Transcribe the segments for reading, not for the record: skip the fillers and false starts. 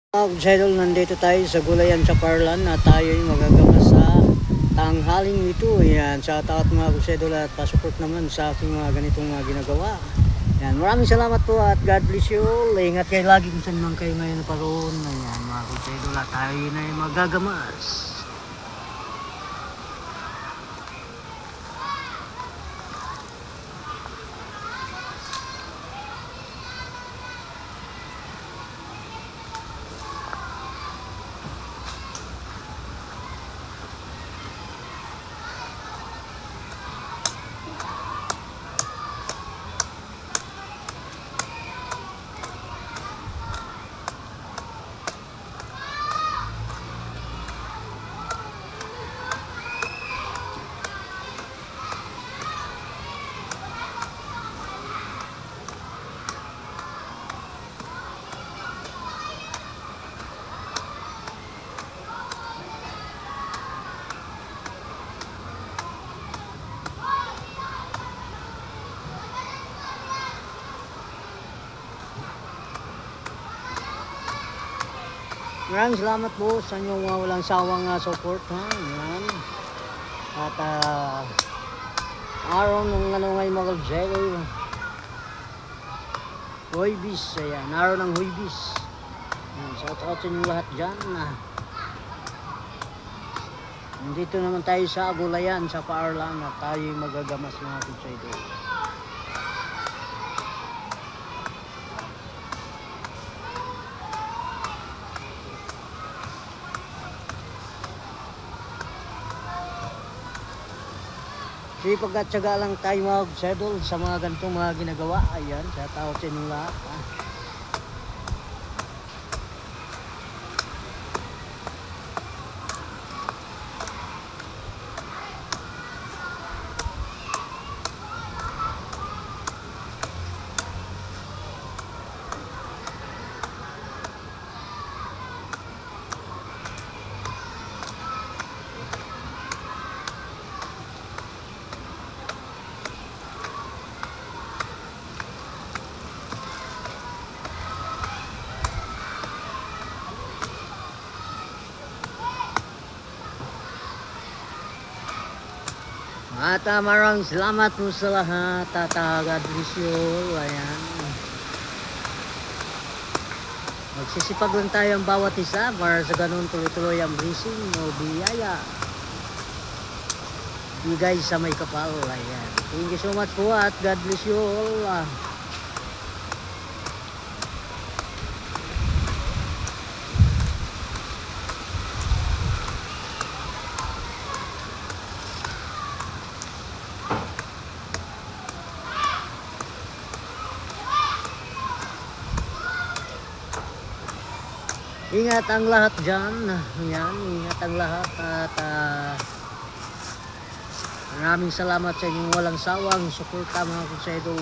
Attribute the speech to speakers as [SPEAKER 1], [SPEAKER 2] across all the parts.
[SPEAKER 1] Idol, nandito tayo sa Gulayan sa Parlan at tayo ay magagamas sa tanghaling ito. Yan, sa taot mga idol at pasuport naman sa aking mga ganitong mga ginagawa. Yan, maraming salamat po at God bless you all. Ingat kayo lagi kung saan man kayo ngayon naparoon. Yan mga idol at tayo na ay magagamas. Maraming salamat po sa inyong walang sawang support ha. Yan. At araw ng ngayon mga idol. Huwebes, ayan, araw ng Huwebes. Shout out sa inyong lahat dyan. Nandito naman tayo sa Gulayan sa Parlan at tayo magagamas mga idol. Sipag at syaga lang tayo mga idol sa mga ganitong mga ginagawa. Ayan, sa tao sa inyong lahat. At maraming salamat po sa lahat at God bless you all. Ayan. Magsisipag lang tayo ang bawat isa para sa ganun tuloy-tuloy ang blessing o biyaya. Bigay sa may kapal. Ayan. Thank you so much po at God bless you all. Ingat ang lahat dyan. Yan, ingat ang lahat at maraming salamat sa inyong walang sawang suporta mga idol.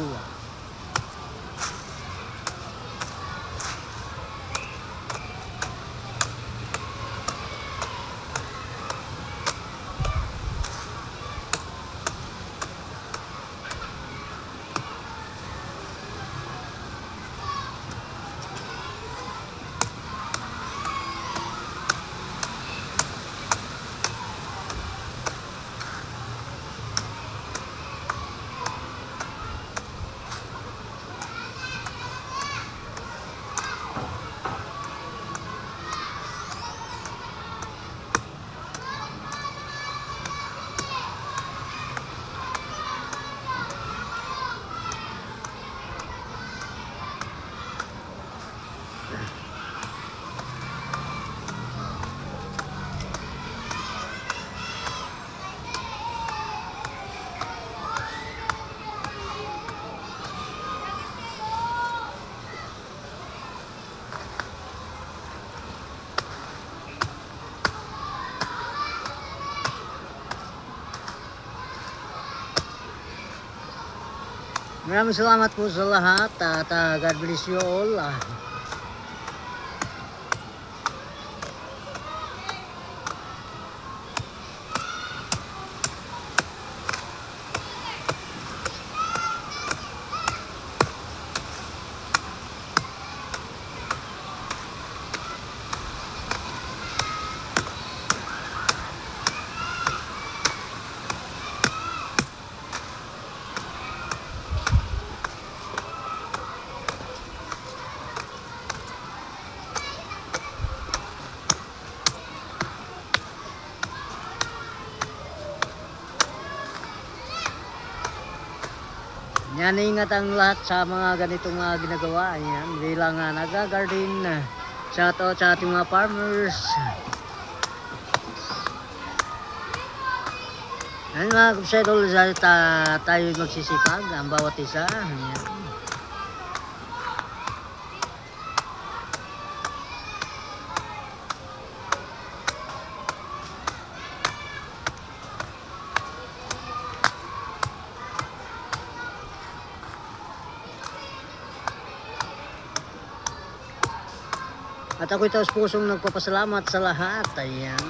[SPEAKER 1] Maraming salamat po sa lahat at God bless you all. Yan, ingat ang lahat sa mga ganitong mga ginagawa. Yan, bilang nag-garden. Shout out sa ating mga farmers. Yan mga kapsidol, tayo magsisipag ang bawat isa. Yan. At ako'y taos pusong nagpapasalamat sa lahat. Ayan.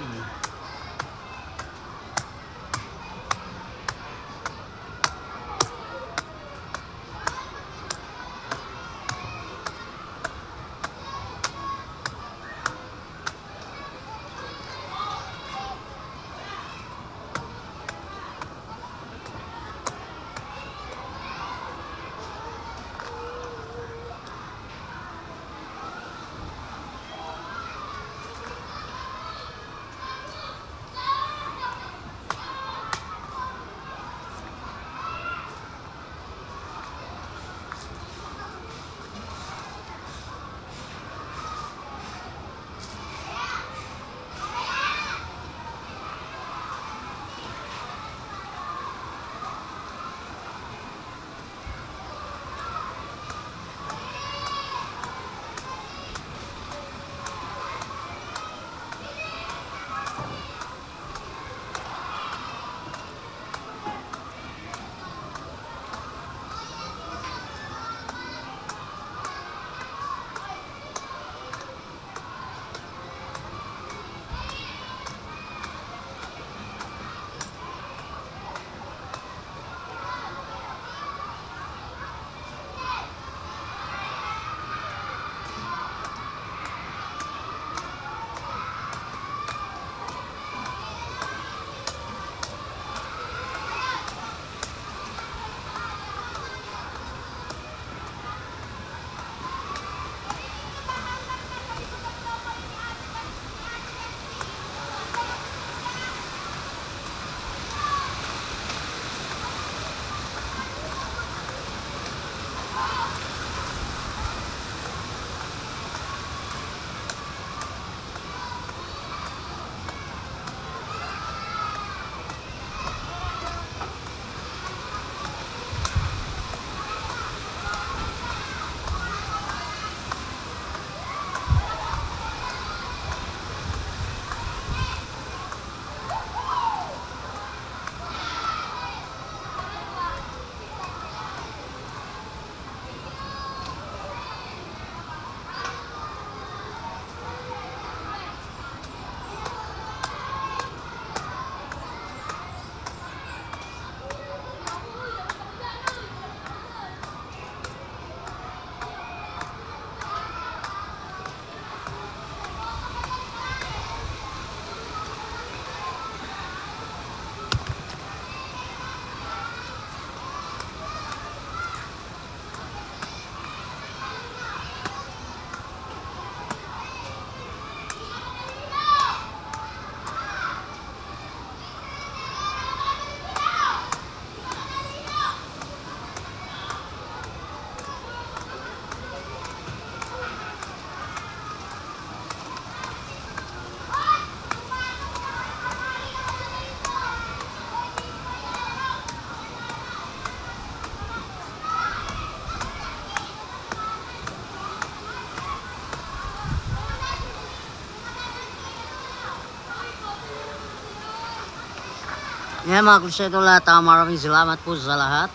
[SPEAKER 1] Yan mga kapsidol, at maraming salamat po sa lahat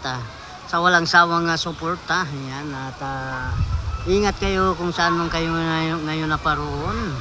[SPEAKER 1] sa walang sawang suporta. Yan, at ingat kayo kung saan man kayo ngayon naparoon.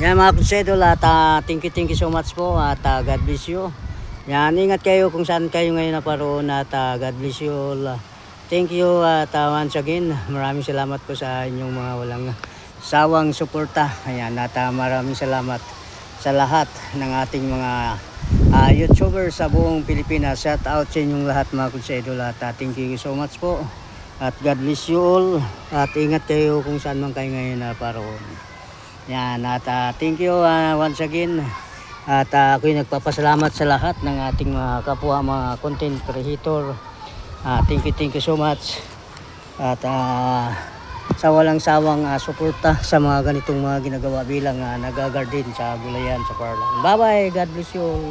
[SPEAKER 1] Yan mga konsedol at thank you so much po at God bless you. Yan, ingat kayo kung saan kayo ngayon naparoon at God bless you all. Thank you at once again, maraming salamat po sa inyong mga walang sawang suporta. Ayan, at maraming salamat sa lahat ng ating mga YouTubers sa buong Pilipinas. Shout out sa inyong lahat mga konsedol at thank you so much po. At God bless you all. At ingat kayo kung saan man kayo ngayon naparoon. Yan, at thank you once again. At ako'y nagpapasalamat sa lahat ng ating mga kapwa mga content creator. Thank you so much. At sa walang sawang suporta sa mga ganitong mga ginagawa bilang nag-garden sa gulayan sa Parlan. Bye bye, God bless you all.